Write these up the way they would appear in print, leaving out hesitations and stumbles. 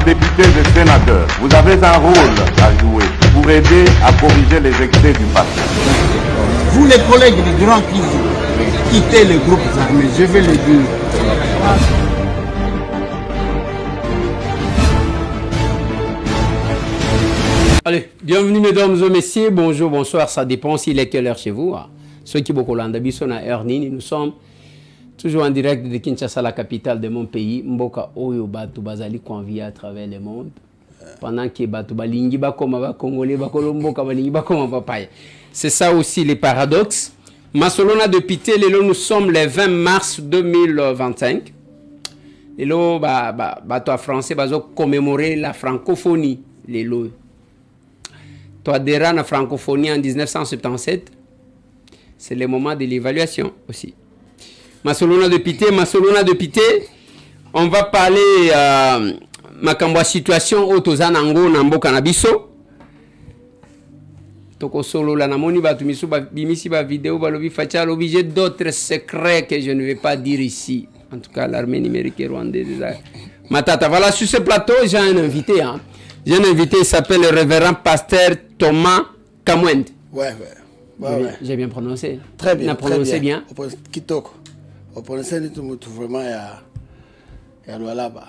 députés et sénateurs, vous avez un rôle à jouer pour aider à corriger les excès du passé. Vous les collègues du Grand Kivu, quittez les groupes armés, je vais le dire. Allez, bienvenue mesdames et messieurs, bonjour, bonsoir, ça dépend s'il est quelle heure chez vous. Ceux qui beaucoup l'ont sont à Ernini, nous sommes toujours en direct de Kinshasa, la capitale de mon pays. Mboka Oyo Batu Bazali convié à travers le monde. Pendant que Batu Balingi Bakoma Congolais Bakolomboka Balingi Bakoma Papaye. C'est ça aussi les paradoxes. Masolona de Pité, nous sommes le 20 mars 2025. Et là, Bato français bazo commémorer la francophonie. Toi, adhérant à la francophonie en 1977, c'est le moment de l'évaluation aussi. Masolona de Pité, on va parler de situation au Tozanango Nambo Kanabiso. Toko solo la namoni batumisu bimisi ba vidéo balobi facha l'objet d'autres secrets que je ne vais pas dire ici. En tout cas, l'armée numérique est rwandaise. Matata, voilà, sur ce plateau, j'ai un invité. Hein. J'ai un invité, il s'appelle le révérend pasteur Thomas Kamwend. Ouais. J'ai bien prononcé. Très bien. On a prononcé bien. Kitoko. On prononce tout vraiment il y a là-bas.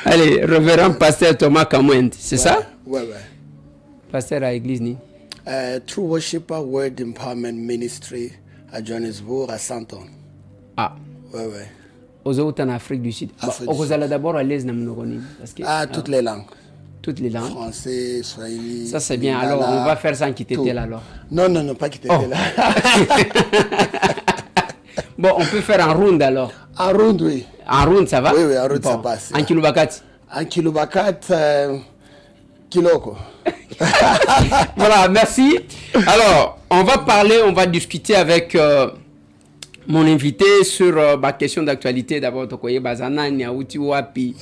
Allez, révérend pasteur Thomas Kamwend, c'est ça? Ouais. Pasteur à l'église, ni? True Worshipper Word Empowerment Ministry à Johannesburg, à Santon. Ah. Ouais. Aux autres en Afrique du Sud. Vous allez d'abord à l'aise, toutes les langues. Toutes les langues. Français, swahili. Ça c'est bien. Alors on va faire sans quitter tel alors. Non, pas quitter tel. Bon, on peut faire en round alors. En round, oui. En round, ça va? Oui, en round, ça passe. En kilobakat? En kilobakat, kiloko. Voilà, merci. Alors, on va discuter avec mon invité sur ma question d'actualité. D'abord, Tokoye Bazana, Niaouti Wapi.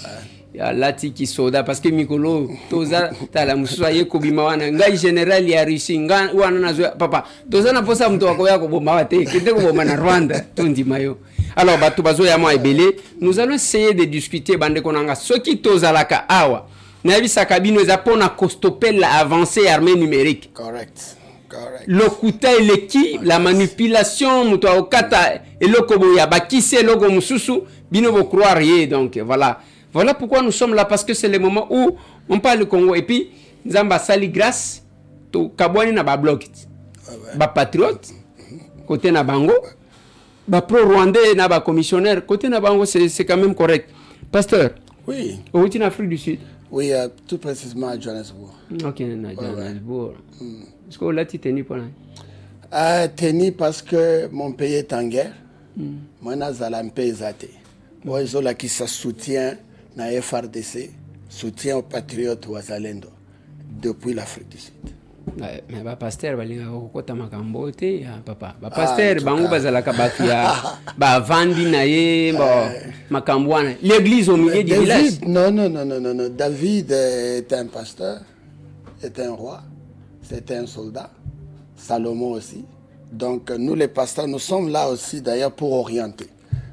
Lati qui soda parce que Mikolo toza tala musuaye kobima wana ngai général ya Russie ngai wana nazo papa toza na posa mtu wako yako bomba wate kite ko bomba na Rwanda tundi mayo. Alors batu bazo ya moi ebele, nous allons essayer de discuter bande konanga soki toza laka awa na bisa kabino za pona kostopel la avancée armée numérique. Correct. Lokuta eleki la manipulation mutu okata eloko ya bakise logo mususu bino bo croire ye donc Voilà pourquoi nous sommes là, parce que c'est le moment où on parle du Congo. Et puis, nous avons sali grâce au Kabouani na ba bloc. Ba patriote, côté na bango. Ba pro-rwandais na ba commissionnaire, côté na bango, c'est quand même correct. Pasteur. Oui. Où est-il en Afrique du Sud? Oui, tout précisément à Johannesburg. Ok, à Johannesburg. Est-ce que là, tu es tenu pour tenu parce que mon pays est en guerre. Moi, je suis un pays zate. Moi, je qui se soutient na FRDC, soutien aux patriotes Wazalendo depuis l'Afrique du Sud. Mais ba pasteur balinga kokota makambo te papa. Ba pasteur bango bazalaka batu ya ba vandi na ye makambo wana. L'église au milieu du village. Non. David est un pasteur, est un roi, c'était un soldat. Salomon aussi. Donc nous les pasteurs, nous sommes là aussi d'ailleurs pour orienter.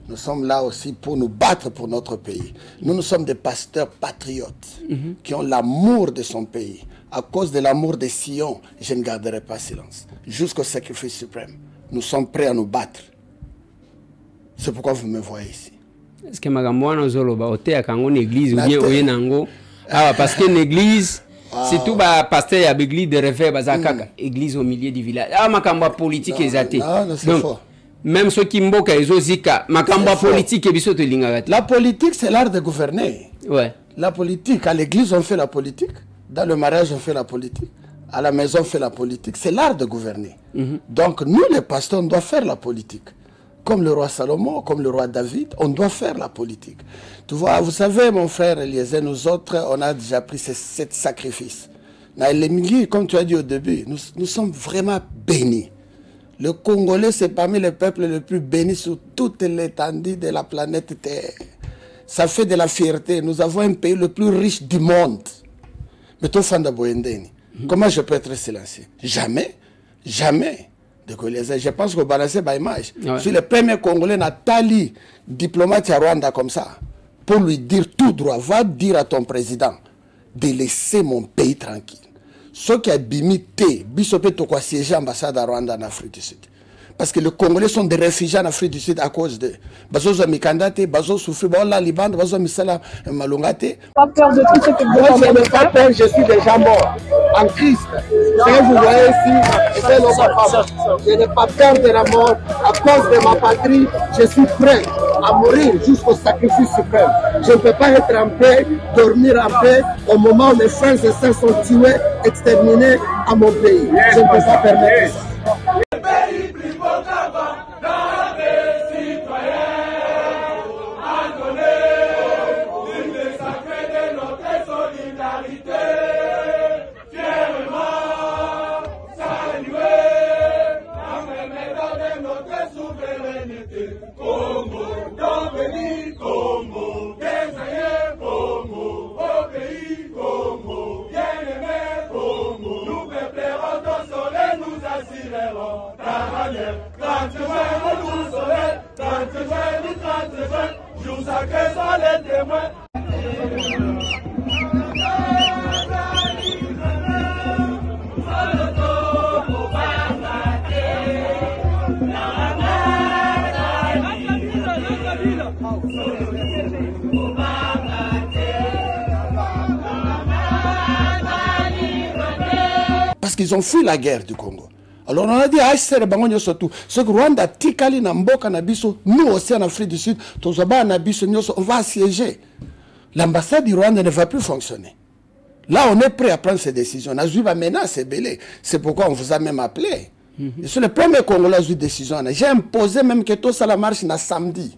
Nous sommes là aussi pour nous battre pour notre pays. Nous sommes des pasteurs patriotes qui ont l'amour de son pays. À cause de l'amour de Sion, je ne garderai pas silence. Jusqu'au sacrifice suprême. Nous sommes prêts à nous battre. C'est pourquoi vous me voyez ici. Est-ce que Magamouano Zoloba, ote à Kangon église ou bien Oyenango? Ah, parce que l'église, c'est tout pasteur à l'église de Réveil, église au milieu du village. Ah, Makamba politique exacté. Non, c'est faux. Même ceux qui mboka ezozika makamba politique bisoto linga. La politique c'est l'art de gouverner. Ouais. La politique à l'église on fait la politique, dans le mariage on fait la politique, à la maison on fait la politique, c'est l'art de gouverner. Donc nous les pasteurs on doit faire la politique. Comme le roi Salomon, comme le roi David, on doit faire la politique. Tu vois, vous savez mon frère Eliezer, nous autres on a déjà pris ces 7 sacrifices. Les milliers, comme tu as dit au début, nous sommes vraiment bénis. Le Congolais, c'est parmi les peuples les plus bénis sur toute l'étendue de la planète Terre. Ça fait de la fierté. Nous avons un pays le plus riche du monde. Mais toi, Fanda Boendeni, comment je peux être silencieux? Jamais. Je pense que balancer ma image. Je suis le premier Congolais, Nathalie, diplomate à Rwanda comme ça. pour lui dire tout droit, va dire à ton président de laisser mon pays tranquille. Ce qui a bimité, Bissopé Tokwa siégé ambassade à Rwanda en Afrique du Sud. Parce que les Congolais sont des réfugiés en Afrique du Sud à cause de Bazozo Mikandate, Bazo Soufri, Bazola Liban, Bazo Misala Malungate. Pas peur de tout ce que vous je n'ai pas peur, je suis déjà mort en Christ. Ce que vous voyez ici, c'est le papa. Je n'ai pas peur de la mort à cause de ma patrie. Je suis prêt à mourir jusqu'au sacrifice suprême. Je ne peux pas être en paix, dormir en paix au moment où mes frères et sœurs sont tués, exterminés à mon pays. Je ne peux pas permettre ça. Parce qu'ils ont fui la guerre du Congo. Alors on a dit, ce que Rwanda, Tikali, Namboka, Nabiso, nous aussi en Afrique du Sud, on va assiéger. L'ambassade du Rwanda ne va plus fonctionner. Là, on est prêt à prendre ces décisions. On a vu la menace, c'est belé. C'est pourquoi on vous a même appelé. C'est le premier Congolais qui a eu décision. J'ai imposé même que tout ça la marche na samedi.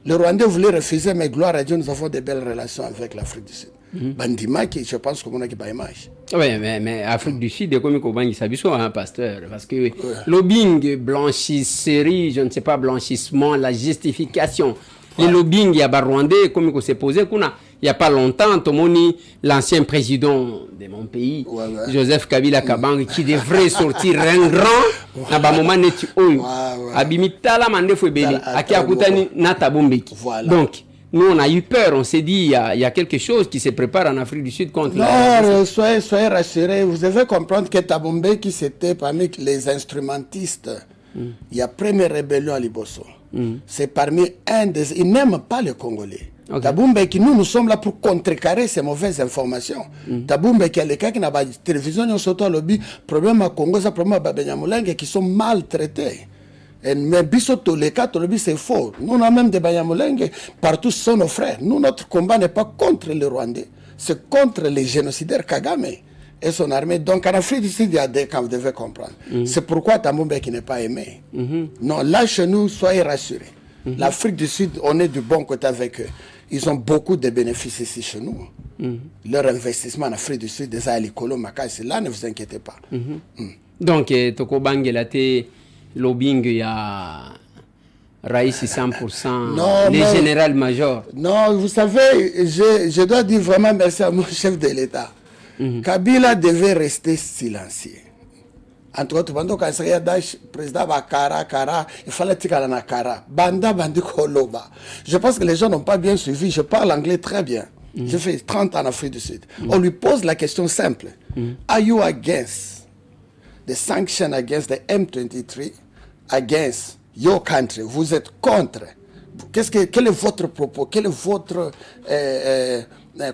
Le Rwandais voulait refuser, mais gloire à Dieu, nous avons de belles relations avec l'Afrique du Sud. Bandima, qui je pense qu'on a qui image. Oui, mais Afrique du Sud, comme il s'habille un pasteur. Parce que lobbying, blanchisserie, je ne sais pas, blanchissement, la justification. Les lobbying, il y a Rwandais, comme il s'est posé, il n'y a pas longtemps, Tomoni, l'ancien président de mon pays, Joseph Kabila Kabang, qui devrait sortir un grand, à un moment netu oyo, abimitala mande fwebele, aki akutani natabombeki. Donc, nous, on a eu peur, on s'est dit, il y a quelque chose qui se prépare en Afrique du Sud contre non, soyez rassurés, vous devez comprendre que Tabombeki, c'était parmi les instrumentistes. Il y a première rébellion à Liboso. C'est parmi un des... Ils n'aiment pas les Congolais. Tabombeki, nous sommes là pour contrecarrer ces mauvaises informations. Tabombeki, les cas qui n'ont pas de télévision, ils sont au lobby, problème à Congo, c'est problème à Babanyamulenge, qui sont maltraités. Mais Bissoto, les cas, c'est faux. Nous, on a même des Banyamulenge, partout sont nos frères. Nous, notre combat n'est pas contre les Rwandais, c'est contre les génocidaires Kagame et son armée. Donc, en Afrique du Sud, il y a des camps, vous devez comprendre. C'est pourquoi Tabombeki n'est pas aimé. Non, là, chez nous, soyez rassurés. L'Afrique du Sud, on est du bon côté avec eux. Ils ont beaucoup de bénéfices ici chez nous. Leur investissement en Afrique du Sud, des Alikolo, Makasi, là, ne vous inquiétez pas. Donc, Toko Bangelate, lobbying, il y a Raïs 100%, non, les généraux-majors. Non, vous savez, je dois dire vraiment merci à mon chef de l'État. Kabila devait rester silencieux. Entre autres, quand il y a le président Kara, il fallait tirer la Kara. Banda, bandi koloba. Je pense que les gens n'ont pas bien suivi. Je parle anglais très bien. J'ai fait 30 ans en Afrique du Sud. On lui pose la question simple. Are you against the sanction against the M23, against your country? Vous êtes contre. Quel est votre propos? Quel est votre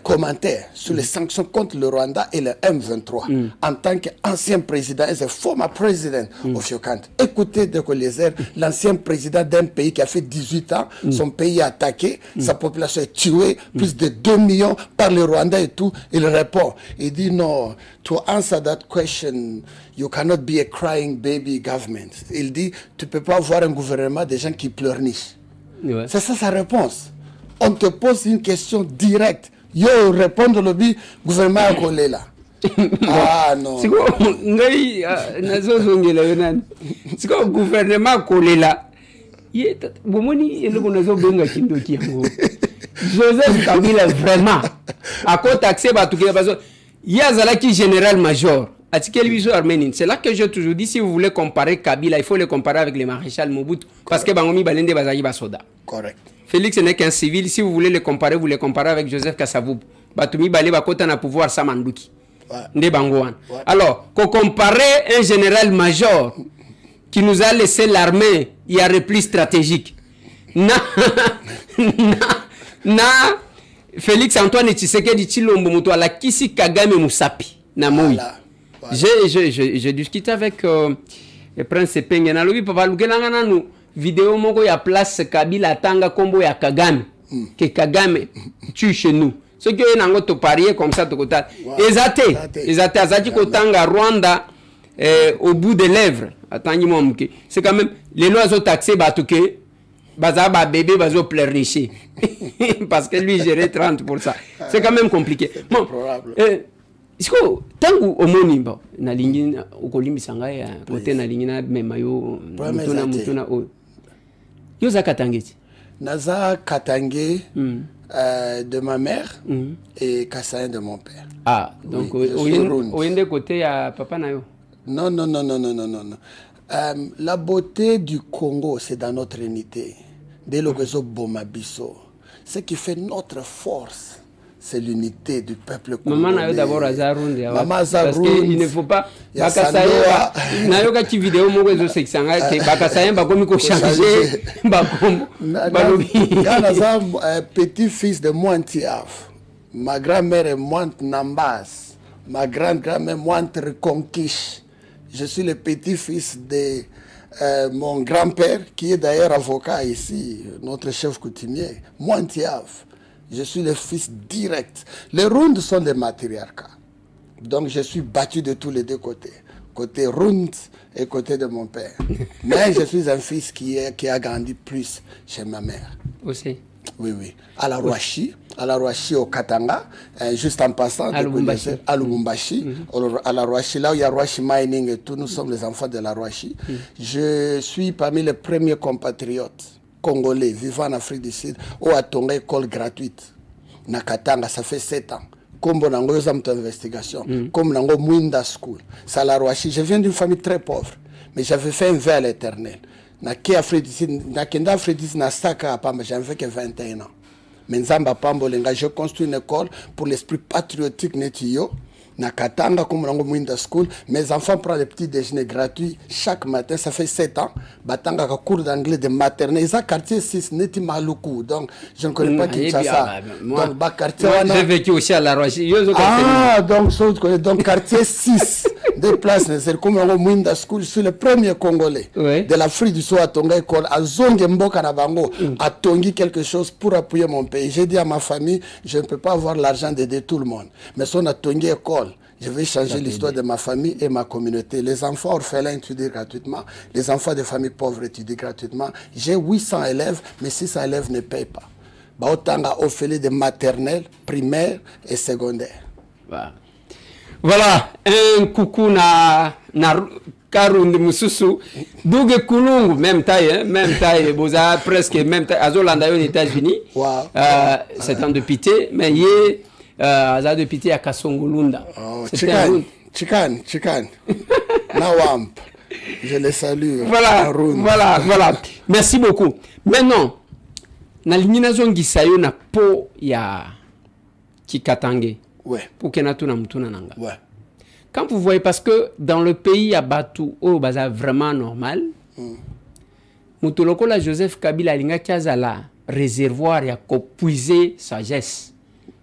commentaire sur les sanctions contre le Rwanda et le M23 en tant qu'ancien président, as a former president of your country? Écoutez de Collier, l'ancien président d'un pays qui a fait 18 ans, son pays est attaqué, sa population est tuée, plus de 2 millions par le Rwanda et tout. Il répond, il dit non, to answer that question, you cannot be a crying baby government. Il dit, tu ne peux pas avoir un gouvernement des gens qui pleurnichent. C'est ça sa réponse. On te pose une question directe. Yo, répondre le gouvernement à collé là. Ah non. C'est quoi c'est quoi le gouvernement à collé là? Joseph Kabila vraiment. À quoi taxer Batukela parce qu'il y a un général-major. C'est là que j'ai toujours dit, si vous voulez comparer Kabila, il faut le comparer avec le maréchal Mobutu. Parce que Bangomi Balende Bazayi Basoda. Correct. Félix n'est qu'un civil. Si vous voulez le comparer, vous le comparez avec Joseph Kasavubu. Batumi Balé Bakota na pouvoir Samandouki. Ouais. Alors, qu'on comparer un général-major qui nous a laissé l'armée, il y a repli stratégique. Félix Antoine Tshisekedi Tshilombo Mutu ala Kisi Kagame Musapi na Moi. J'ai discuté avec le prince Penge na lobi papa lukelanga nanu vidéo moko ya place Kabila tanga kombo ya Kagame que Kagame tue chez nous. Ce que nango to parier comme ça to kota. Ezate azati kotanga Rwanda au bout des lèvres. Attendez moi mke. C'est quand même les lois ont taxé batuke bazaba bébé bazo pleurnicher. Parce que lui gérait 30 pour ça. C'est quand même compliqué. Bon. Est-ce que tangu omonimba na lingi okolimbi sanga ya côté na lingi na memayo mutuna yo za katangeti naza katangé de ma mère et Kassaïen de mon père. Ah donc oyende côté ya papa na yo. Non. La beauté du Congo, c'est dans notre unité. Dès le réseau Bomabiso, ce qui fait notre force, c'est l'unité du peuple congolais. Maman a eu d'abord Azarundi. Parce qu'il ne faut pas. Bakasaïen, nayoka qui vidéo mon réseau sexanga que Bakasaïen va comme changer. Petit-fils de Mointiaf. Ma grand-mère est Moint Nambas. Ma grand-grand-mère Moint Reconquiche. Je suis le petit-fils de mon grand-père, qui est d'ailleurs avocat ici, notre chef coutumier, Mointiaf. Je suis le fils direct. Les Runds sont des matriarcats. Donc je suis battu de tous les deux côtés. Côté Rund et côté de mon père. Mais je suis un fils qui a grandi plus chez ma mère. Aussi. Oui. À la Rwashi au Katanga, juste en passant à Lubumbashi, à la Rwashi, là où il y a Rwashi Mining et tout, nous sommes les enfants de la Rwashi. Je suis parmi les premiers compatriotes congolais vivant en Afrique du Sud où a ton école gratuite. Na Katanga, ça fait 7 ans. Comme on a une investigation, comme on a Mwinda School. Ça la Rwashi. Je viens d'une famille très pauvre, mais j'avais fait un vœu à l'Éternel. J'avais fait que 21 ans. Mais j'ai construit une école pour l'esprit patriotique Netio. Nakatanga comme on Mwinda School. Mes enfants prennent des petits déjeuners gratuits chaque matin. Ça fait 7 ans. Batanga cours d'anglais de maternelle. Ils ont quartier 6 Neti Maluku. Donc je ne connais pas Kinshasa. Donc quartier. J'ai vécu aussi à la Rwashi. Donc quartier 6 des places. C'est comme on Mwinda School. Je suis le premier Congolais de l'Afrique du Sud à Tonga école. À Zonge Mboka Nabango. À Tongi quelque chose pour appuyer mon pays. J'ai dit à ma famille, je ne peux pas avoir l'argent d'aider tout le monde. Mais si on a Tongi école, je vais changer l'histoire de ma famille et ma communauté. Les enfants orphelins étudient gratuitement. Les enfants de familles pauvres étudient gratuitement. J'ai 800 élèves, mais 600 élèves ne payent pas. Autant d'orphelins de maternelle, primaire et secondaire. Voilà, un coucou na Karundi Mususu. Douge Kulungu, même taille, Boza, presque même taille. Azolanda aux États-Unis. C'est un de pitié, mais il est. Azad de pitié à Kasongolunda. Chikan. Nawamp. Je les salue. Voilà. Merci beaucoup. Maintenant, na lingina zongi sayo na po ya Kikatange. Pour que natuna mutuna nanga. Quand vous voyez, parce que dans le pays, il y a Batu, baza vraiment normal. Mutuloko la Joseph Kabila linga kiazala réservoir ya ko puiser sagesse.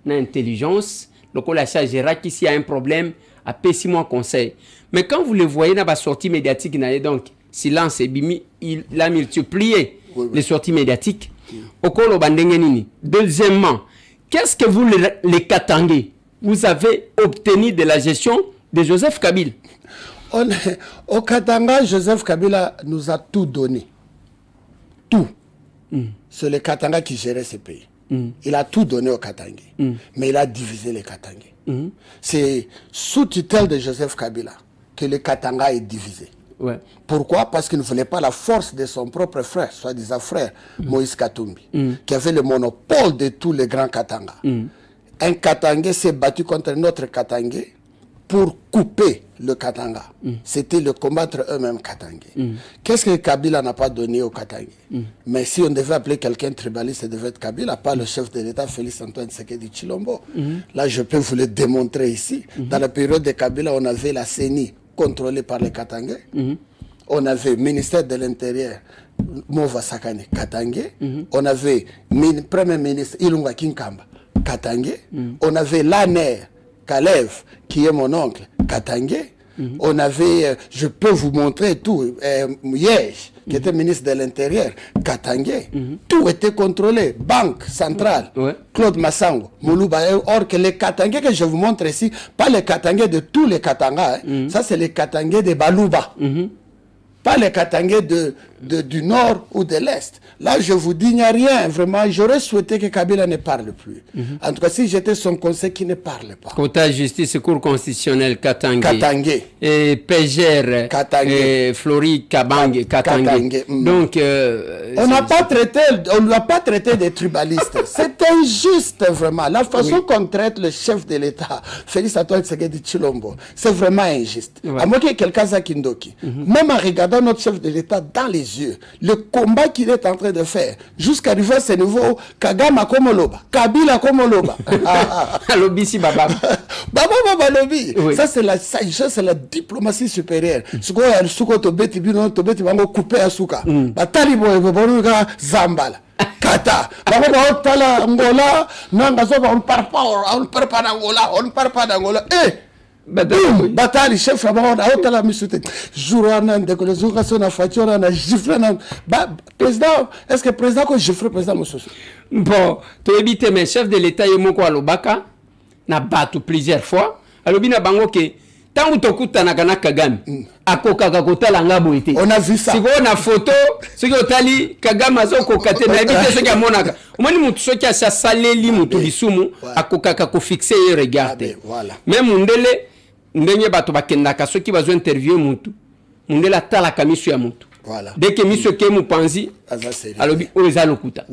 Intelligence, le collège gérera qu'ici y a un problème, à payer mois conseil. Mais quand vous le voyez dans la sortie médiatique, donc silence et bimi, il a multiplié les sorties médiatiques. Deuxièmement, qu'est-ce que vous les Katangais, vous avez obtenu de la gestion de Joseph Kabila? Au Katanga, Joseph Kabila nous a tout donné. Tout. C'est le Katanga qui gérait ce pays. Il a tout donné au Katangais, mais il a divisé les Katangais. C'est sous tutelle de Joseph Kabila que le Katanga est divisé. Pourquoi? Parce qu'il ne voulait pas la force de son propre frère, soi-disant frère, Moïse Katumbi, qui avait le monopole de tous les grands Katanga. Un Katangais s'est battu contre un autre Katangais pour couper le Katanga. C'était le combattre eux-mêmes Katangais. Qu'est-ce que Kabila n'a pas donné aux Katangais? Mais si on devait appeler quelqu'un tribaliste, ça devait être Kabila, pas le chef de l'État, Félix Antoine Tshisekedi Tshilombo. Là, je peux vous le démontrer ici. Dans la période de Kabila, on avait la CENI contrôlée par les Katangais. On avait le ministère de l'Intérieur, Mova Sakane, Katangais. On avait le Premier ministre Ilunga Kinkamba, Katangais. On avait l'ANER, Kalev, qui est mon oncle, Katangais. On avait, je peux vous montrer tout, Miège, qui était ministre de l'Intérieur, Katangais. Tout était contrôlé, Banque centrale, Claude Massango, Moulouba. Or que les Katangais que je vous montre ici, pas les Katangais de tous les Katangas, ça c'est les Katangais de Balouba. Pas les Katangais du nord ou de l'est. Là, je vous dis, il n'y a rien. Vraiment, j'aurais souhaité que Kabila ne parle plus. En tout cas, si j'étais son conseil, qu'il ne parle pas. Quota justice, cour constitutionnelle, Katangé. Katangé. Et Pégère. Katangé. Et Flori Kabangue, Katangé. Donc, on n'a pas traité, on ne l'a pas traité des tribalistes. C'est injuste, vraiment. La façon qu'on traite le chef de l'État, Félix Antoine Tshisekedi Tshilombo, c'est vraiment injuste. À moins qu'il y ait quelqu'un Kindoki. Même en regardant notre chef de l'État dans les yeux, le combat qu'il est en train de faire, jusqu'à arriver à ce niveau, Kagame Komoloba, Kabila Komoloba. Lobby si Baba. Baba Lobby. Ça, c'est la sagesse, c'est la diplomatie supérieure. Ce qu'on a, ce qu'on tobeti, tobeti, on couper à Souka. Batali Boyga, Zambala. Kata. Tala Angola, on ne part pas, on ne part pas d'Angola, on ne part pas d'Angola. Batali chef on a autant la misute jourana de que les occasions na fatura na gifle na président est-ce que président ko gifle président mosusu bon to éviter mais chef de l'état yemo ko alobaka na batu plusieurs fois alobi na bango ke tangu tokutana kana Kagame akoka kakotala ngabo ete on a vu ça siko na photo siko otali Kagame azoko te na éviter ce que monaka omoni mutu soki asa saleli mutu lisumu akoka kako fixer et regarder même mundele ndenge bato bakendaka soki bazo interviewer mutu mundela tala kamiso ya mutu dès que miso ke mupanzi alobi oza lokuta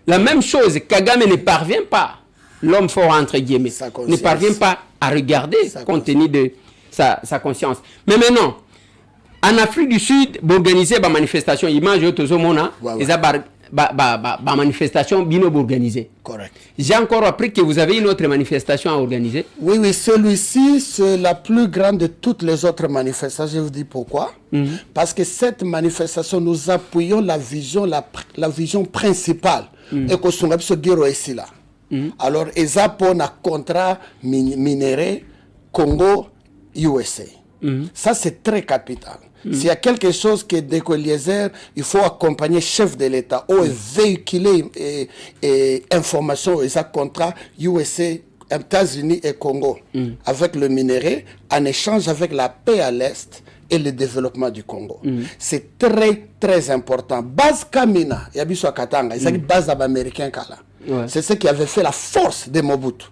la même chose Kagame ne parvient pas l'homme fort entre guillemets ne parvient pas à regarder compte tenu de sa conscience mais maintenant en Afrique du Sud organiser ba manifestation image tozomona eza ba manifestation bino organisée. Correct. J'ai encore appris que vous avez une autre manifestation à organiser. Oui, oui, celui-ci, c'est la plus grande de toutes les autres manifestations. Je vous dis pourquoi. Parce que cette manifestation, nous appuyons la vision principale. Et que son guerre ici là. Alors, ESAPON a contrat minéré Congo USA. Ça, c'est très capital. S'il y a quelque chose qui est décolliser, il faut accompagner le chef de l'État ou véhiculer information et ça contrat USA, États-Unis et Congo avec le minerai en échange avec la paix à l'Est et le développement du Congo. C'est très, très important. Base Kamina, il y a besoin Katanga, c'est une base américaine. C'est ce qui avait fait la force de Mobutu.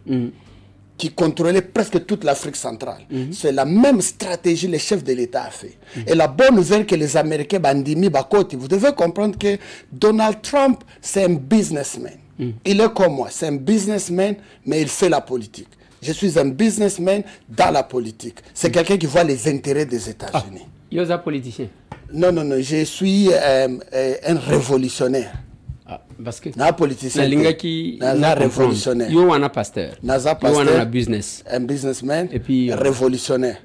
Qui contrôlait presque toute l'Afrique centrale. C'est la même stratégie que le chef de l'État a fait. Et la bonne nouvelle que les Américains, Bandimi, Bakoti, vous devez comprendre que Donald Trump, c'est un businessman. Il est comme moi, c'est un businessman, mais il fait la politique. Je suis un businessman dans la politique. C'est quelqu'un qui voit les intérêts des États-Unis. Il est un politicien? Non, non, non, je suis un révolutionnaire. Parce que na politicien na révolutionnaire yo wana pasteur yo wana business un businessman et puis révolutionnaire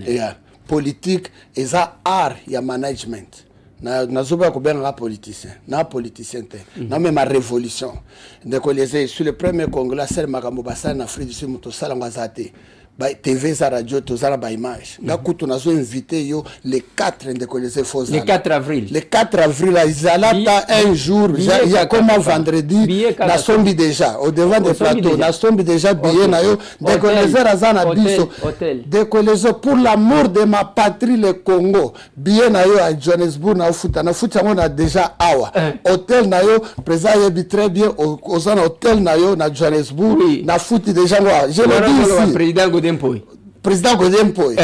yeah. Politique et ça art ya management na zoba ko ben la politicien na même ma révolution de ko les sur le premier congolais sel makambo basa na Afrique du Sud muto sala ngazate TV za radio tozala ba image ngakutu nazo invité yo le 4 de connaître faux le 4 avril le 4 avril izalata un jour il y a comme vendredi na sombi déjà au devant des plateaux na sombi déjà billet na yo de connaître azana biso de connaître pour l'amour de ma patrie le Congo billet na yo à Johannesburg na futa on a déjà awa hôtel na yo président yebi très bien au hôtel na yo na Johannesburg na futi déjà je le dis ici président Godempoy,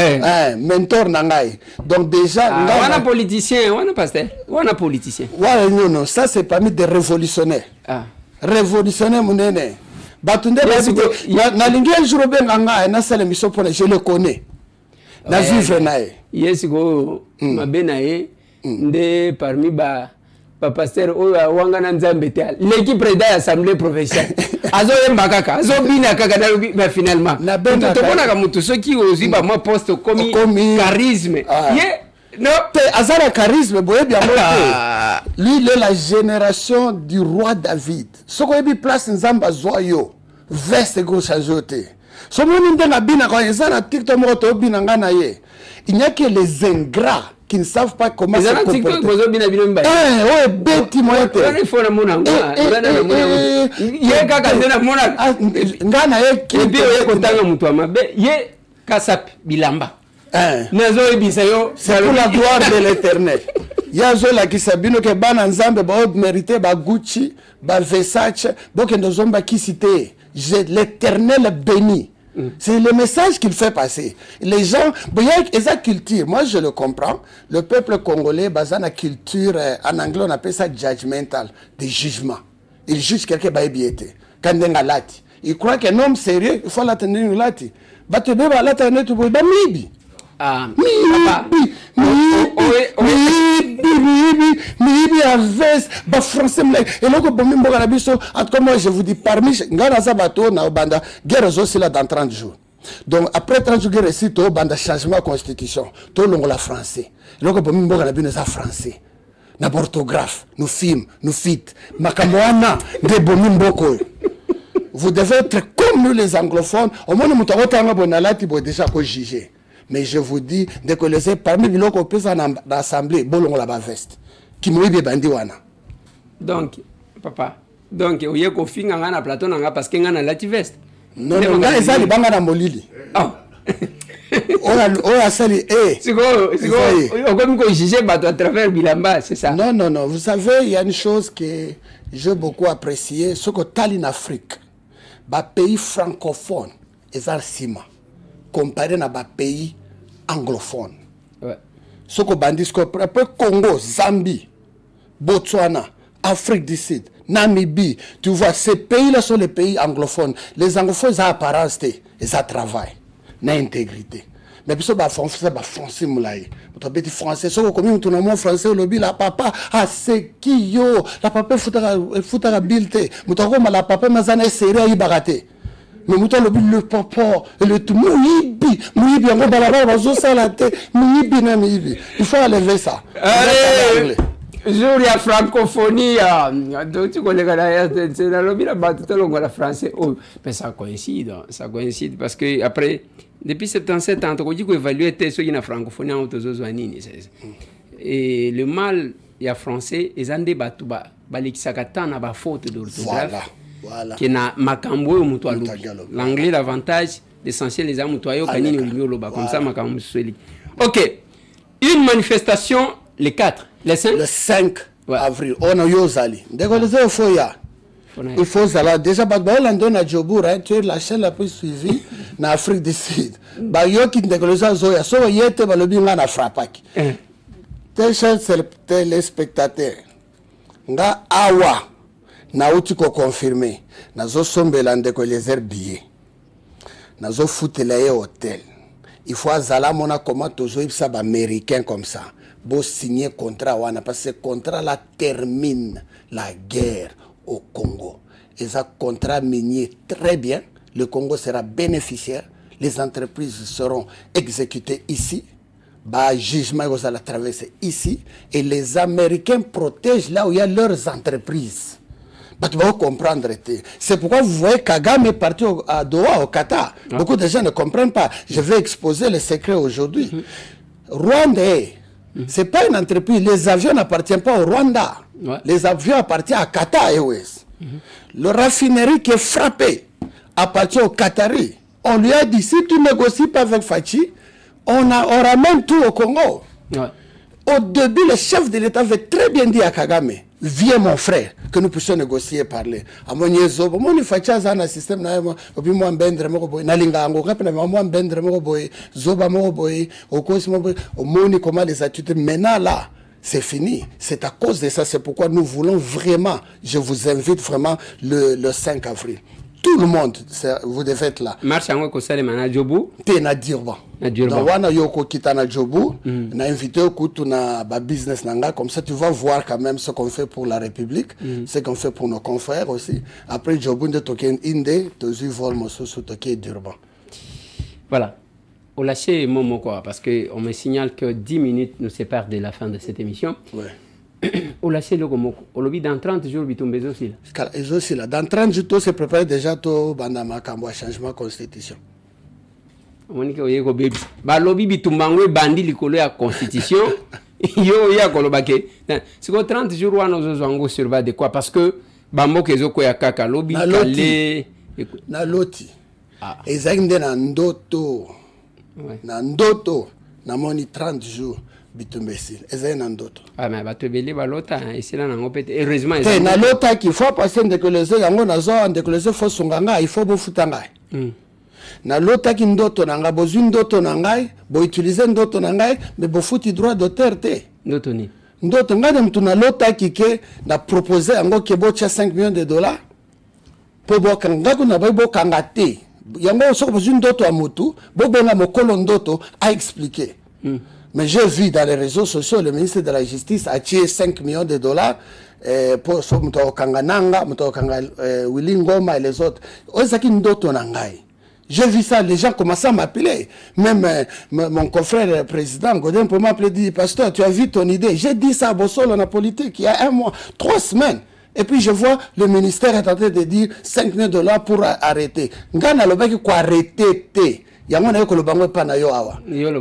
mentor nangai. Donc déjà, on a politicien, on a pasteur, on a politicien. Ouais, non, non, ça c'est parmi des révolutionnaires. Révolutionnaires, mon aîné. Batunde nalingi un jour benga na sala mission pour je le connais. Na vivre nae. Yesiko mabenae nde parmi ba pasteur oyo wangana nzambe te. L'équipe président assemblée provinciale. Azo yemba kaka, azo bina kaka na finalement. Na benda to kona ka mutu soki ozi ba moi poste komi charisme. Non, Azara charisme, boye bien lui, il est la génération du roi David. Ce qu'on a mis place en Zamba Zoyo, veste gauche à jeter. Ce monde n'a bina quand ils ont un TikTok moto binangana ye. Il n'y a que les ingrats qui ne savent pas comment se comporter. Eh, beti moete. Il faut la mona. Il y a kaka ndena mona. Ngana ye ki bi ye kotanga mutu amabe ye kasap bilamba. C'est pour la gloire de l'Éternel. Il y a ceux qui sabino que ban ensemble ba mérité ba Gucci, ba Versace, donc nous sommes qui cité. L'Éternel béni. C'est le message qu'il fait passer. Les gens, et sa culture, moi je le comprends. Le peuple congolais, basé la culture, en anglais on appelle ça judgmental, des jugements. Il juge quelqu'un by biété. Quand il croit qu'un homme sérieux, il faut l'attendre une lati. Bah tu peux l'attendre tout pour mibi. Ah, mibi à veste, bah français et là comme en tout cas moi je vous dis parmi ngana za bato na banda guerre aussi là dans 30 jours. Donc après 30 jours guerre ici to banda changement constitution, to longo la français. Là comme mboka na bino za français. Na orthographe, nous film, nous fit, makamwana de bomi mboko. Vous devez être comme nous les anglophones, au moins nous t'avons tanga bonalati bo déjà ko juger. Mais je vous dis, dès que les parmi les locaux dans l'assemblée, bolon la veste. Qui m'a dit bandi wana. Donc, papa, donc, il y a qu'on finit en plateau parce qu'il y a la veste. Non, non, non, ça, les bangas dans Molili. Ah. On a sali, eh. C'est quoi, comme qu'on jugeait à travers Bilamba, c'est ça? Non, non, non. Vous savez, il y a une chose que j'ai beaucoup apprécié, ce que t'as en Afrique, bah, pays francophone, et ça, ciment. Comparé à un pays anglophone. Ouais. Ce que bandit, après Congo, Zambie, Botswana, Afrique du Sud, Namibie, tu vois, ces pays-là sont les pays anglophones. Les anglophones, ils ont apparence, ils ont travail, ils ont intégrité. Mais puis, ils sont français, ils français. Ce que tu as français, la papa, ah, c'est qui yo, la papa, foutera bilte, la papa, mais ça n'est sérieux, il baraté. Mais le papa, le tout, mouibi, on va la voir, ça la tête, mouibi. Il faut enlever ça. Allez, jour il y a francophonie, donc tu connais c'est la lobby là-bas, tout à l'heure, français. Oh, mais ça coïncide parce que après, depuis 77 ans, on dit qu'on évalue ceux qui ont francophonie en autozoanini. Et le mal, il y a français, ils ont des batouba, balikisakatan à ba faute d'orthographe. Voilà. Qui na makambo muto alobi. L'anglais l'avantage, l'essentiel les amutoyo kanini olimi oloba comme ça makambo sweli. OK. Une manifestation les 4, les 5 le 5 avril. On a yozali. Dégolisé foya. Il faut ça déjà Badbaola na Djobura, tu es la chaîne la plus suivie en Afrique du Sud. Ba yo qui dégolisé zoya, so yete balobi nga na frappaki. Tes chers téléspectateurs. Nga awa na uti ko confirmer nazo sombela ndeko les billets nazo foutela ye hôtel il faut azala mona comment tozo ibsa ba américain comme ça bo signer contrat wana parce que contrat là termine la guerre au Congo et ça contrat minier très bien le Congo sera bénéficiaire les entreprises seront exécutées ici bah jugement vous allez traverser ici et les Américains protègent là où il y a leurs entreprises. Bah, tu vas comprendre. C'est pourquoi vous voyez Kagame est parti à Doha, au Qatar. Beaucoup de gens ne comprennent pas. Je vais exposer le secret aujourd'hui. Rwanda, ce n'est pas une entreprise. Les avions n'appartiennent pas au Rwanda. Les avions appartiennent à Qatar Airways. Le raffinerie qui est frappé appartient au Qatari. On lui a dit, si tu ne négocies pas avec Fachi, on ramène tout au Congo. Au début, le chef de l'État avait très bien dit à Kagame, viens mon frère, que nous puissions négocier et parler. À mon yezo, mon facha zana système na obi mo mbendre mo boy na linga ngo kapena mo mbendre mo boy zoba mo boy au cosmo boy au moni comment les attitudes maintenant là c'est fini. C'est à cause de ça, c'est pourquoi nous voulons vraiment, je vous invite vraiment le 5 avril. tout le monde, vous devez être là. Marche en ko sale mana Jobu. T'es na Durban. Na Durban. Donc wana yoko kita na Jobu, na invité au kutu na ba business nanga, comme ça tu vas voir quand même ce qu'on fait pour la République, ce qu'on fait pour nos confrères aussi. Après Jobu de token inde, tozu vol mosusu toke Durban. Voilà. Au lâcher Momo quoi, parce qu'on me signale que 10 minutes nous séparent de la fin de cette émission. Ouais. Au lâcher le Gomoko. Au lobby dans 30 jours, bitumbe aussi là. Dans 30 jours, tout se prépare déjà tout bandama kambo changement constitution. On dit que yeko baby. Ba lobby bitumbango bandi likolo ya constitution. Yo ya kolobake. C'est que 30 jours wana ozozwango sur va de quoi parce que bamboka ezoko ya kaka lobby kale na loti. Ezakinde na ndoto. Na ndoto na moni 30 jours bitumbesile ezali na ndoto. Ah mais bato belé balota esila na ngopete heureusement ezali na lota qu'il faut passer ndekoleze yango nazo ndekoleze fo sunganga il faut bofuta ngai. Na lota ki ndoto na nga bozwi ndoto na ngai bo utiliser ndoto na ngai mais bofuti droit d'auteur te. Ndoto ni ndoto ngai de mtu na lota ki ke na proposer yango ke bo tia 5 millions de dollars po bo kanga kuna bo kanga te. Yango soko bozwi ndoto ya mutu bo benga mokolo ndoto a expliquer. Mais j'ai vu dans les réseaux sociaux le ministre de la Justice a tiré 5 millions de dollars pour Mouto Kangananga, Mouto Willy Ngoma et les autres. J'ai vu ça, les gens commençaient à m'appeler. Même mon confrère président Godin pour m'appeler, dit pasteur, tu as vu ton idée. J'ai dit ça à Bossol en politique il y a 1 mois, 3 semaines. Et puis je vois le ministère est en train de dire 5 millions de dollars pour arrêter. Ngana le bec quoi arrêter te. Yango na yoko bango pa na yo awa.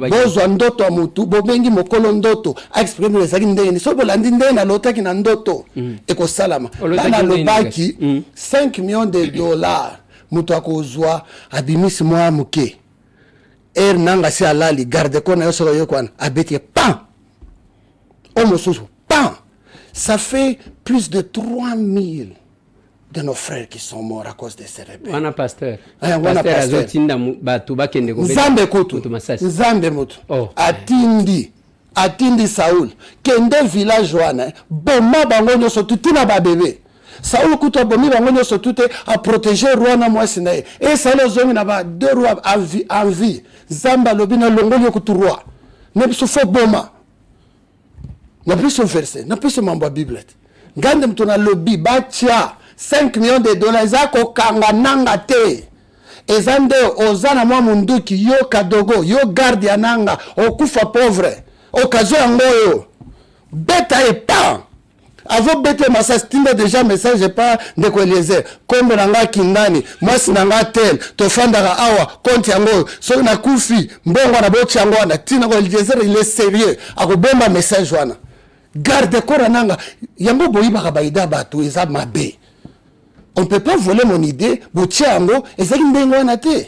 Bozo ndoto mutu bobengi mokolo ndoto a exprimer les akinde ni so bolandi ndé na lotaki na ndoto eko salama. Na lobaki 5 millions de dollars mutu akozwa abimisi mwa muke. Nanga si alali garde ko na yo so yo kwana abeti pan. Omosusu pan. Ça fait plus de 3000 de nos frères qui sont morts à cause de ces rebelles. On a pasteur. Pasteur azotinda batu bakende ko. Nzambe kutu. Nzambe mutu. Atindi Saoul. Kende village wana. Boma bango nyoso tutina ba bébé. Saoul kutu bomi bango nyoso tute a protéger Rwanda mwasi na ye. Et Saoul zongi na ba 2 rois en vie. Zamba lobina longoli kutu roi. Ne biso fo boma. Na biso verset, na biso mambo biblette. Gande mtuna lobby batia 5 millions de dollars zako kanga nanga te. Ezande ozana mwa munduki yo kadogo yo garde ya nanga okufa pauvre. Okazo yangoyo. Beta et pas. Avant bete masas tinda déjà message pas de Eliezer. Comme nanga kindani, moi sinanga tel, to fandara awa compte yango. So na kufi, mbongo na bochi yango na tina ko Eliezer il est sérieux. Ako bomba message wana. Garde kora nanga yango boyiba ka baida batu eza mabe. On ne peut pas voler mon idée, botiango ezaki ndengo wana te.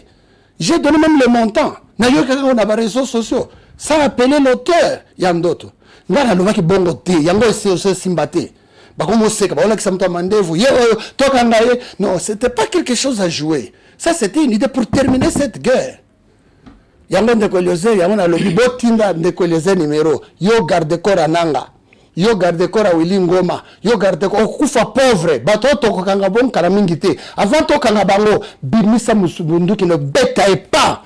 J'ai donné même le montant. Na yo kaka na ba réseaux sociaux. Ça appelé l'auteur yandoto. Ngana lobaki bongo te yango c'est simbate. Ba komo seka ba olaki samto mandevu yo toka ngaye. Non, c'était pas quelque chose à jouer. Ça c'était une idée pour terminer cette guerre. Yango ndeko Eliezer yango na lobi botinda ndeko Eliezer numéro yo garde corps nanga. Yo garde kora Willy Ngoma, yo garde ko kufa pauvre, bato to ko kanga bon kala mingi te. Avant to kanga bango, bimisa musubundu ki no beta et pas.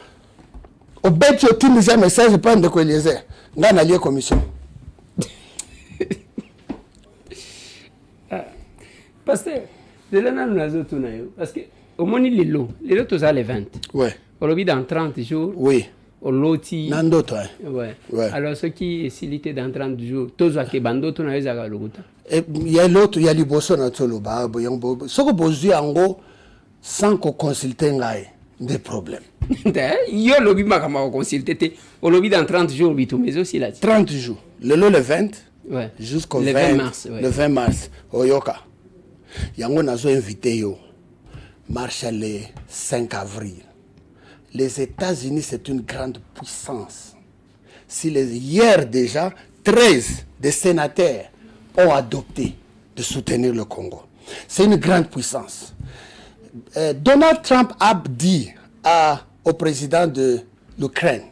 O beti o tindi za message pas de ko Eliezer. Nga na lié commission. Pasteur, de là nous nazo tuna yo parce que au moni lilo to za les 20. Ouais. Au lobby dans 30 jours. Oui. Au loti. Nandoto. Ouais. Alors ce qui est silité dans 30 jours, tous à Kebando, tu n'as pas le goût. Il y a l'autre, il y a les bossons dans tout le bas. Ce que vous en gros, sans qu'on consulte des problèmes. Il y a le lobby m'a consulté. Au lobby dans 30 jours, mais aussi là. 30 jours. Le 20 jusqu'au 20 mars. Le 20 mars. Au Yoka. Yango nazo invité yo. Marche le 5 avril. Les États-Unis, c'est une grande puissance. Si hier déjà, 13 des sénateurs ont adopté de soutenir le Congo. C'est une grande puissance. Donald Trump a dit au président de l'Ukraine,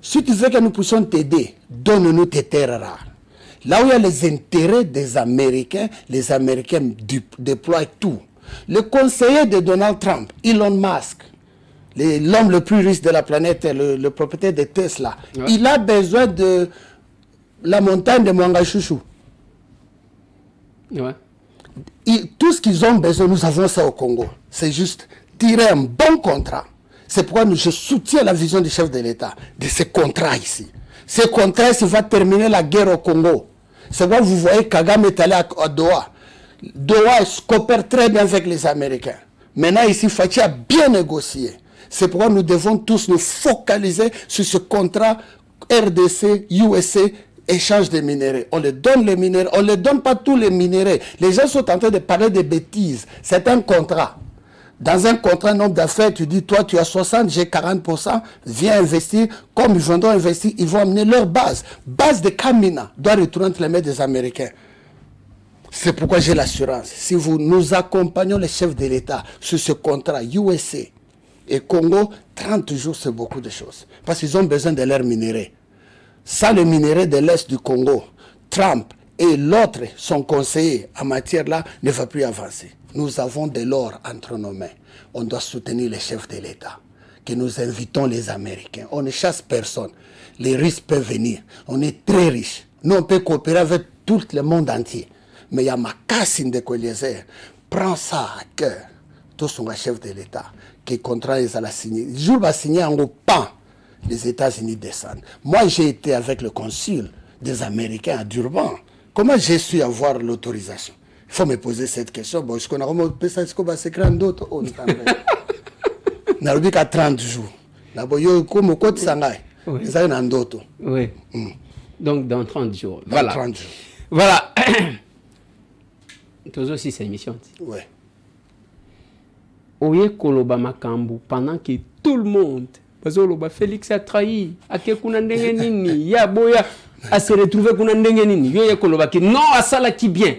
si tu veux que nous puissions t'aider, donne-nous tes terres rares. Là où il y a les intérêts des Américains, les Américains déploient tout. Le conseiller de Donald Trump, Elon Musk, l'homme le plus riche de la planète, le propriétaire de Tesla, il a besoin de la montagne de Mangachouchou. Tout ce qu'ils ont besoin, nous avons ça au Congo. C'est juste tirer un bon contrat. C'est pourquoi je soutiens la vision du chef de l'État, de ce contrat ici. Ce contrat, ça va terminer la guerre au Congo. C'est pourquoi vous voyez Kagame est allé à Doha. Doha coopère très bien avec les Américains. Maintenant, ici, Fachi a bien négocié. C'est pourquoi nous devons tous nous focaliser sur ce contrat RDC, USA, échange des minéraux. On les donne les minéraux, on ne les donne pas tous les minéraux. Les gens sont en train de parler de bêtises. C'est un contrat. Dans un contrat, nombre d'affaires, tu dis, toi, tu as 60, j'ai 40%, viens investir. Comme ils vont investir, ils vont amener leur base. Base de Kamina doit retourner entre les mains des Américains. C'est pourquoi j'ai l'assurance. Si nous accompagnons les chefs de l'État sur ce contrat USA et Congo, 30 jours, c'est beaucoup de choses. Parce qu'ils ont besoin de leurs minéraux. Sans le minerai de l'Est du Congo, Trump et l'autre, son conseiller en matière là, ne va plus avancer. Nous avons de l'or entre nos mains. On doit soutenir les chefs de l'État. Que nous invitons les Américains. On ne chasse personne. Les riches peuvent venir. On est très riches. Nous, on peut coopérer avec tout le monde entier. Mais il y a ma cassine de Koliezer. Prends ça à cœur. Tous sont les chefs de l'État. Qui contrat ils allaient signer. Le jour où va signer en gros, pan, les États-Unis descendent. Moi, j'ai été avec le consul des Américains à Durban. Comment j'ai su avoir l'autorisation? Il faut me poser cette question. Bon, je connais comment ça se crée d'autres. On a dit qu'à 30 jours. D'abord, comme au côté Sangai. Ils ont un d'autres. Oui. Donc, dans 30 jours. Voilà. 30 jours. Voilà. Toujours aussi, c'est émission. Oui. Oye Koloba Makambu, pendant que tout le monde, parce que Félix a trahi, a Kekuna Ndengenini, ya boya, a se retrouver Kuna Ndengenini, yo Koloba qui non à ça là qui bien.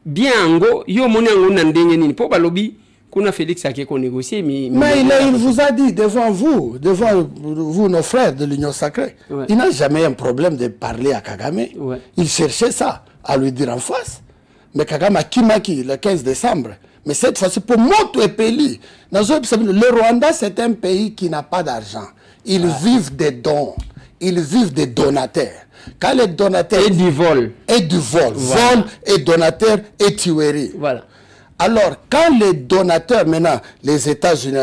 Bien ango, yo moni ango Ndengenini. Pour balobi, Kuna Félix a Keko négocier, mais il vous a dit devant vous, nos frères de l'Union Sacrée, il n'a jamais un problème de parler à Kagame. Il cherchait ça, à lui dire en face. Mais Kagame a Kimaki le 15 décembre. Mais cette fois-ci, pour Moto et Peli, le Rwanda, c'est un pays qui n'a pas d'argent. Ils vivent des dons. Ils vivent des donataires. Quand les donataires... Et du vol. Et du vol. Voilà. Vol et donataires et tuerie. Voilà. Alors, quand les donateurs, maintenant, les États-Unis,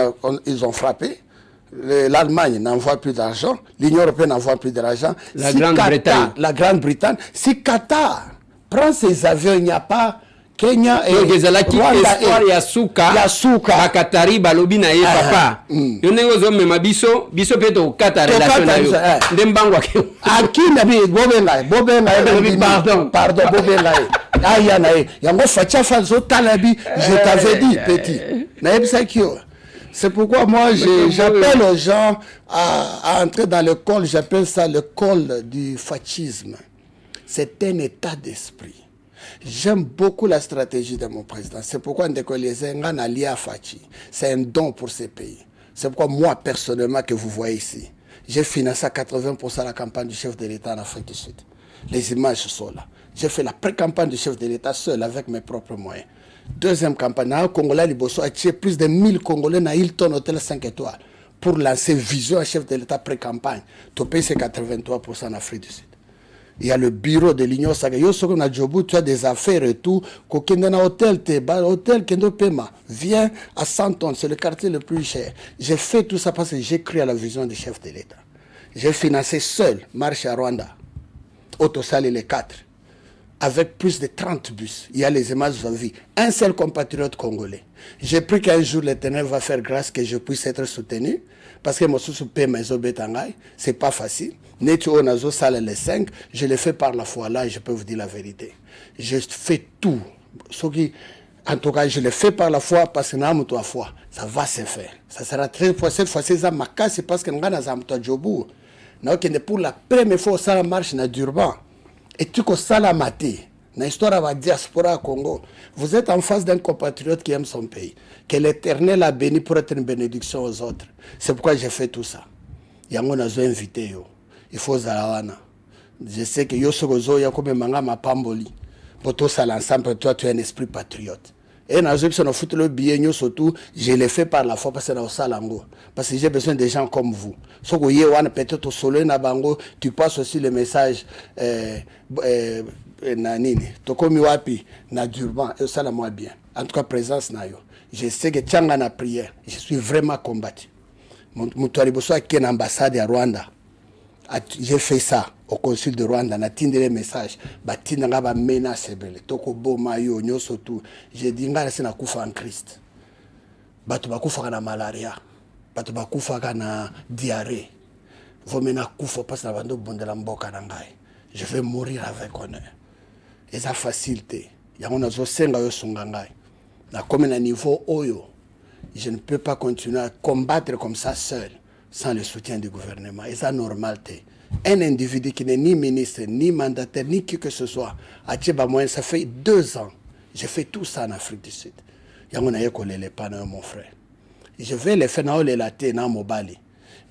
ils ont frappé, l'Allemagne n'envoie plus d'argent, l'Union européenne n'envoie plus d'argent. La Grande-Bretagne. Si Qatar prend ses avions, il n'y a pas... Kenya et Rwanda Yasuka Bakatari balobi na ye papa yonengo zo mema biso peto Qatar relation na yo ndembangwa ke akina bi bobenga pardon bobenga aya na ye yango facha fazo talabi je t'avais dit petit na yebisa kio. C'est pourquoi moi j'appelle aux gens à entrer dans le col, j'appelle ça le col du fascisme. C'est un état d'esprit. J'aime beaucoup la stratégie de mon président. C'est pourquoi Ndekoliezenga n'a lié à Fachi. C'est un don pour ces pays. C'est pourquoi moi, personnellement, que vous voyez ici, j'ai financé à 80% la campagne du chef de l'État en Afrique du Sud. Les images sont là. J'ai fait la pré-campagne du chef de l'État seul avec mes propres moyens. Deuxième campagne, un Congolais Liboso a tué plus de 1000 Congolais dans Hilton Hotel 5 étoiles pour lancer vision à chef de l'État pré-campagne. Tu payes 83% en Afrique du Sud. Il y a le bureau de l'Union Sacrée. Tu as des affaires et tout. Hôtel Kendo Pema. Viens à 100 tonnes. C'est le quartier le plus cher. J'ai fait tout ça parce que j'ai cru à la vision du chef de l'État. J'ai financé seul Marche à Rwanda. Autosal et les 4. Avec plus de 30 bus. Il y a les images de vie. Un seul compatriote congolais. J'ai pris qu'un jour l'Éternel va faire grâce que je puisse être soutenu. Parce que c'est pas facile. Les 5, je le fais par la foi là et je peux vous dire la vérité. Je fais tout. En tout cas, je le fais par la foi parce que ça va se faire. Ça sera très fois cette fois-ci, ça m'a cassé parce que nous avons pour la première fois, ça marche dans Durban. Et tu as ça la maté. Dans l'histoire de la diaspora Congo, vous êtes en face d'un compatriote qui aime son pays. Que l'Éternel a béni pour être une bénédiction aux autres. C'est pourquoi j'ai fait tout ça. Yango nazo invité yo. Il faut zalawana. Je sais que yo sogozo ya comme manga mapamboli. Poto ça l'ensemble, toi tu es un esprit patriote. Et dans le foot le billet surtout, je l'ai fait par la foi parce que dans Salango. Parce que j'ai besoin de gens comme vous. Si vous avez peut-être au soleil na bango, tu passes aussi le message nanini. Tokomi wapi na Durban et ça la moi bien. En tout cas présence na yo. Je sais que Tchanga na prière, je suis vraiment combattu. Mon toaliboso qui est l'ambassade à Rwanda. J'ai fait ça au consul de Rwanda, on a tindé les messages, on a menacé, toko boma yo nyoso tout. J'ai dit ngala c'est na kufa en Christ. Batu bakufa na malaria, batu bakufa na diarrhée. Vous mena kufa parce que na bando bondela mboka na ngai. Je vais mourir avec honneur. Et ça facilité. Yango nazo senga yo songa ngai. Na comme na niveau oyo, je ne peux pas continuer à combattre comme ça seul. Sans le soutien du gouvernement. Et ça, normalité. Un individu qui n'est ni ministre, ni mandataire, ni qui que ce soit, à Tchébamoyen, ça fait 2 ans. J'ai fait tout ça en Afrique du Sud. Il y a un pas mon frère. Je vais les faire dans les latés, dans mon bali.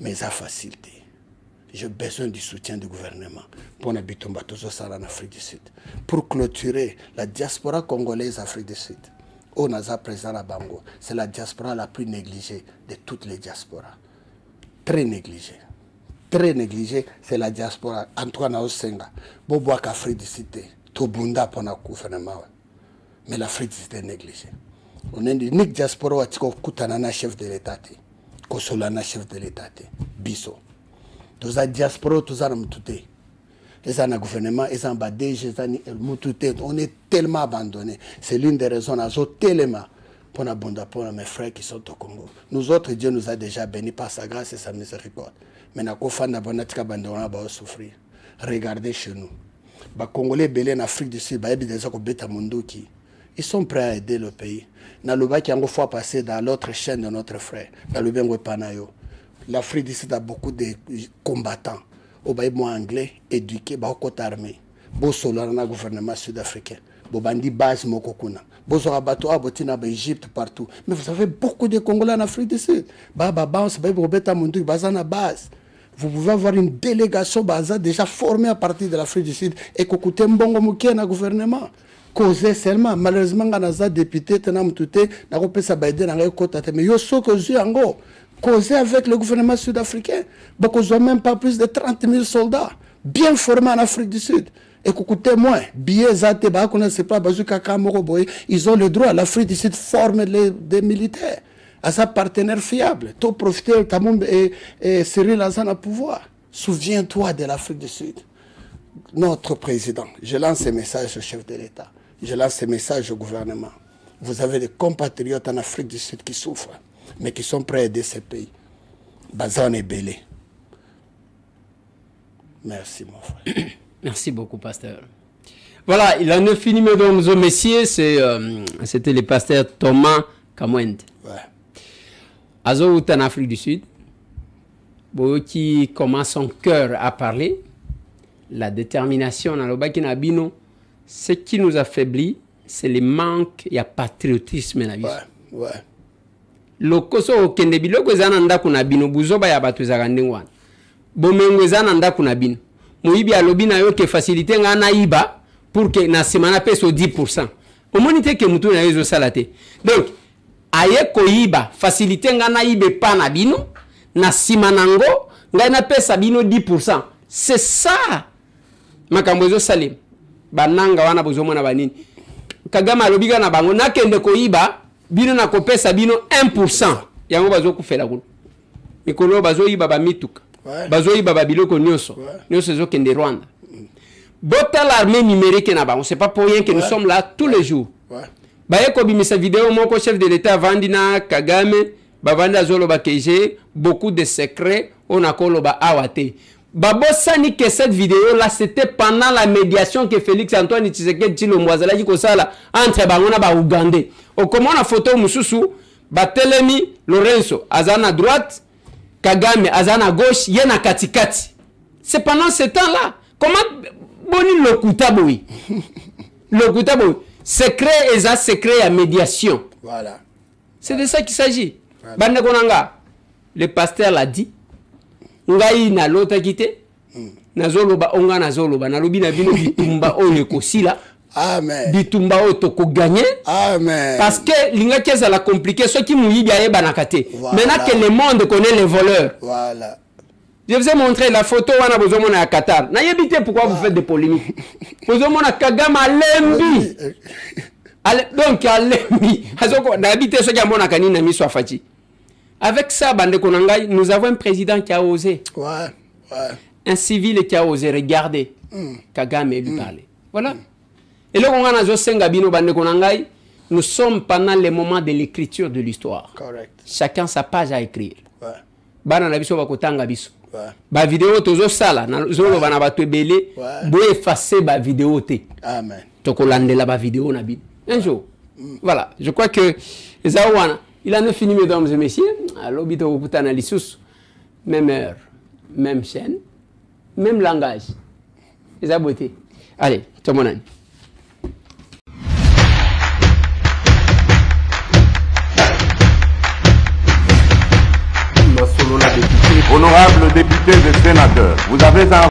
Mais ça facilité. J'ai besoin du soutien du gouvernement pour habiter en Afrique du Sud. Pour clôturer la diaspora congolaise Afrique du Sud. On a présent à Bango. C'est la diaspora la plus négligée de toutes les diasporas. Très négligé. Très négligé, c'est la diaspora. Antoine Aosenga, Bobo Afrique du Cité, Tobunda pour le gouvernement. Mais l'Afrique du Cité est négligée. On est une diaspora qui est chef de l'État. Kosolana chef de l'État. Bisso. Tous les diaspora, tous les mutouté. Les un gouvernement, les un badege, les un mutouté. On est tellement abandonnés. C'est l'une des raisons, tellement. Pour mes frères qui sont au Congo. Nous autres, Dieu nous a déjà bénis par sa grâce et sa miséricorde. Mais nous avons souffrir. Regardez chez nous. Les Congolais belés en Afrique du Sud, ils sont prêts à aider le pays. Qui ont fois passé dans l'autre chaîne de notre frère. L'Afrique du Sud a beaucoup de combattants. Au anglais, éduqués, côté armée. Le gouvernement sud-africain. Bobandi base mokokuna. Bozora bato abotina ba Égypte partout. Mais vous avez beaucoup de Congolais en Afrique du Sud. Baba bounce ba Robeta Mundu bazana base. Vous pouvez avoir une délégation baza déjà formée à partir de l'Afrique du Sud et kokuté mbongo muké na gouvernement. Causer seulement malheureusement nganaza député tena mutute na kopesa ba aider na ngai kota mais yo soko zu yango. Causer avec le gouvernement sud-africain. Ils n'ont même pas plus de 30 000 soldats bien formés en Afrique du Sud. Et écoutez moi, ils ont le droit, l'Afrique du Sud forme des militaires à sa partenaire fiable. Tout profiter et Cyril Azana pouvoir. Souviens-toi de l'Afrique du Sud. Notre président, je lance ce message au chef de l'État, je lance ce message au gouvernement. Vous avez des compatriotes en Afrique du Sud qui souffrent, mais qui sont prêts à aider ces pays. Bazan est belé. Merci mon frère. Merci beaucoup, pasteur. Voilà, il en a fini, mesdames et messieurs. C'était le pasteur Thomas Kamwende. Ouais. Azo est en Afrique du Sud. Qui commence son cœur à parler. La détermination dans le Bakinabino, ce qui nous affaiblit, c'est le manque de patriotisme. Ouais. Le koso okendebilo kozananda kunabino buzoba ya batu zakandengwana. Bomengo zananda kunabino. Moibi alobi na yo ke facilité nga na iba pour que na semana peso 10%. Omonite ke mutu na yezo salate. Donc aye ko iba facilité nga na ibe pa na bino na simanango nga na pesa bino 10%. C'est ça. Makambo zo salim. Bananga wana bozomo na banini. Kagama alobi ga na bango na kende ko iba bino na kopesa bino 1%. Yango bazo kufela kuno. Mikolo bazo iba ba mituka. Bazoyi baba biloko nyoso nyoso zo kende Rwanda. Bota l'armée numérique na bango, c'est pas pour rien que nous sommes là tous les jours. Baye ko bimisa vidéo moko chef de l'État Vandina Kagame bavanda zolo ba keje beaucoup de secrets on a koloba awate. Babosani que cette vidéo là c'était pendant la médiation que Félix Antoine Tshisekedi Tshilombo qui kosala entre bango na ba Ougandais. O comment la photo mususu Batelemi Lorenzo azana à droite Kagame azana à gauche, yena katikati. C'est pendant ce temps-là. Comment boni lokuta boui? Lokuta boui. Secret et ça secret à médiation. Voilà. C'est de ça qu'il s'agit. Bande konanga. Le pasteur l'a dit. Ngai na lota kité. Nazoloba onga nazoloba. Nalobi na bino bitumba oyo kosila. Amen. Bitumba otoko gagner. Amen. Parce que l'inga keza la compliqué, ceux qui mouillent bien banakate. Voilà. Maintenant que le monde connaît les voleurs. Voilà. Je vous ai montré la photo où on a besoin de Qatar. N'ayez pourquoi vous faites des polémiques. Vous avez besoin de Kagame à Lembi. Donc à Lembi. D'habiter ce qui a mon akani nami soit fati. Avec ça, bande konangai, nous avons un président qui a osé. Ouais. Ouais. Un civil qui a osé regarder Kagame et lui parler. Voilà. Et là, on a un Sengabino bande konangai. Nous sommes pendant les moments de l'écriture de l'histoire. Correct. Chacun sa page à écrire. Ouais. Bana na biso bakotanga biso. Ouais. Ba vidéo tozo sala na zolo bana bato ebele bo effacer ba vidéo te. Amen. Toko landela ba vidéo na bi. Un jour. Voilà, je crois que Zawana, il en a fini mesdames et messieurs. Alors bito kokutana lisusu. Même heure, même chaîne, même langage. Les beauté. Allez, tout le monde. Honorables députés et sénateurs, vous avez un